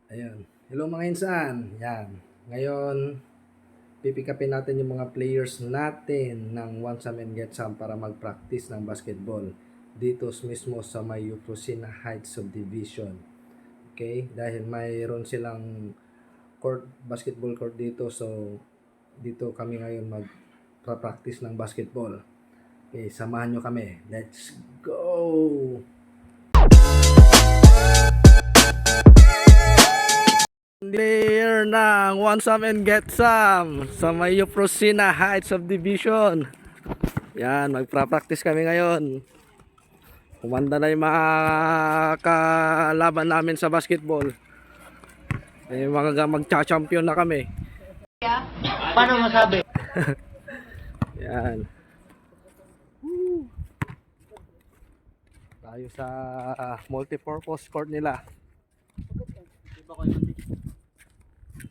Ayun. Hello mga insan. Yan. Ngayon, pipikapin natin yung mga players natin ng One Some and Get Some para mag-practice ng basketball dito mismo sa may Euprosina Heights Subdivision. Okay? Dahil mayroon silang basketball court dito, so dito kami ngayon mag-practice ng basketball. Okay, samahan nyo kami. Let's go! Player ng Want Some and Get Some sa may Euprosina Heights Subdivision. Yan, magpra-practice kami ngayon. Kumanda na yung mga kalaban namin sa basketball. Magcha-champion na kami. Paano masabi? Yan. Tayo sa multipurpose court nila.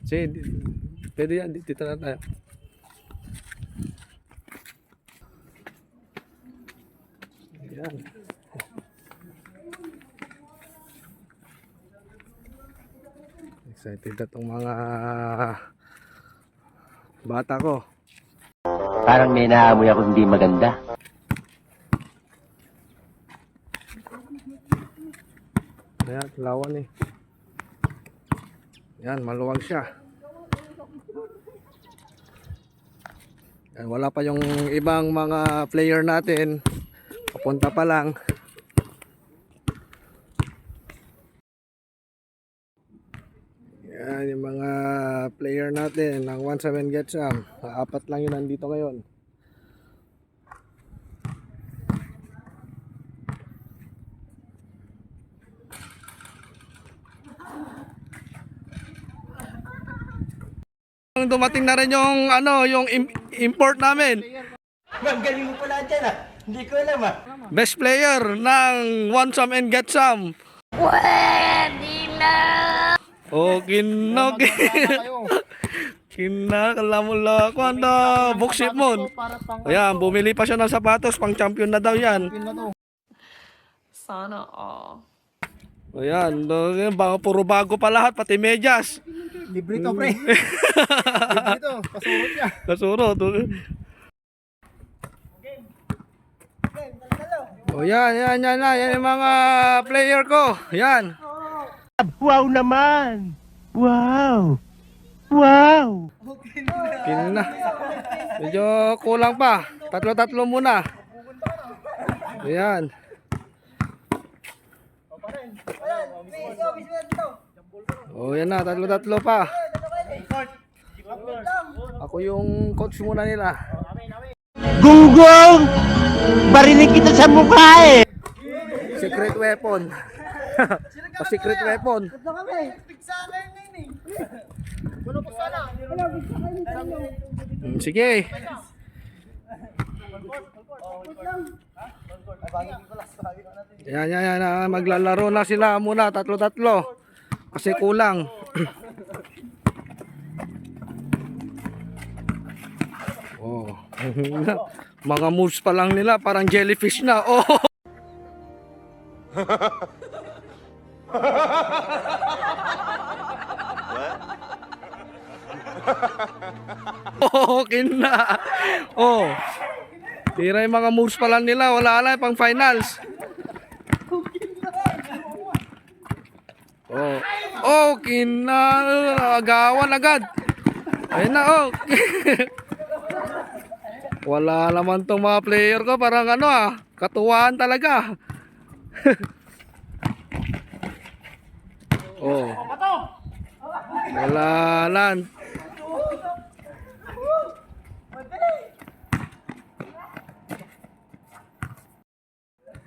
Sige, pwede yan. Dito na tayo. Yan. Excited na itong mga bata ko. Parang may naamoy ako hindi maganda. Ayan, lawan eh. Yan, maluwag siya. Yan, wala pa yung ibang mga player natin. Papunta pa lang. Yan, yung mga player natin ng Want Some and Get Some. Apat lang yun nandito ngayon. Dumating na rin yung yung import namin. Ang galing mo pala dyan ah. Hindi ko alam ah. Best player ng Want Some and Get Some. Pwede na! Oh, kinog. Kinakala mo lang ako ang boxit mo. Ayan, bumili pa siya ng sapatos, pang champion na daw yan. Sana all. Ayan, puro bago pa lahat, pati medyas. Libre to, pre. Libre to. Pasurot niya. Kasurot. Oh, yan yung mga player ko. Yan. Wow naman! Wow! Wow! Kina. Medyo kulang pa. Tatlo muna. Ayan. Oh, yan na. Tatlo pa. Ako yung coach muna nila. Gunggong! Barinig kita sa mukha eh! Secret weapon. Secret weapon. Sige. Yan. Maglalaro na sila muna. Tatlo. Kasi kulang. Oh. Mga moves pa lang nila. Parang jellyfish na. Oh. Okay na. Oh. Tira yung mga moves pa lang nila. Wala na pang finals. Oh. Okay na. Agawan agad. Ayun na oh. Wala naman tong mga player ko. Parang katuwaan talaga. Oh. Wala na.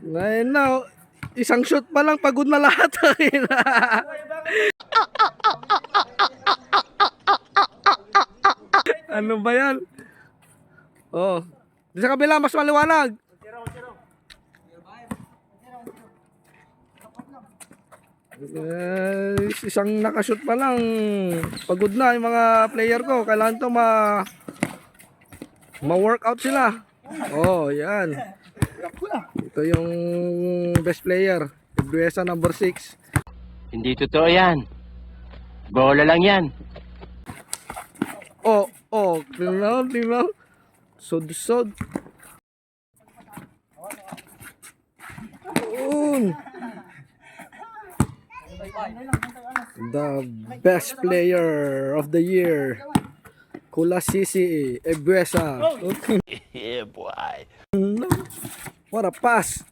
Ngayon na, isang shot pa lang pagod na lahat. Ano ba yan? Oh, di sa kabila mas maliwanag. Isang nakashoot pa lang pagod na yung mga player ko. Kailangan to ma-workout sila. Oh, yan. Ito yung best player, Duesa number 6. Hindi totoo yan. Bola lang yan. Oh, tingnan. Sod. Yun. The best player of the year. Kulasisi Ebuesa. Yeah, boy. What a pass.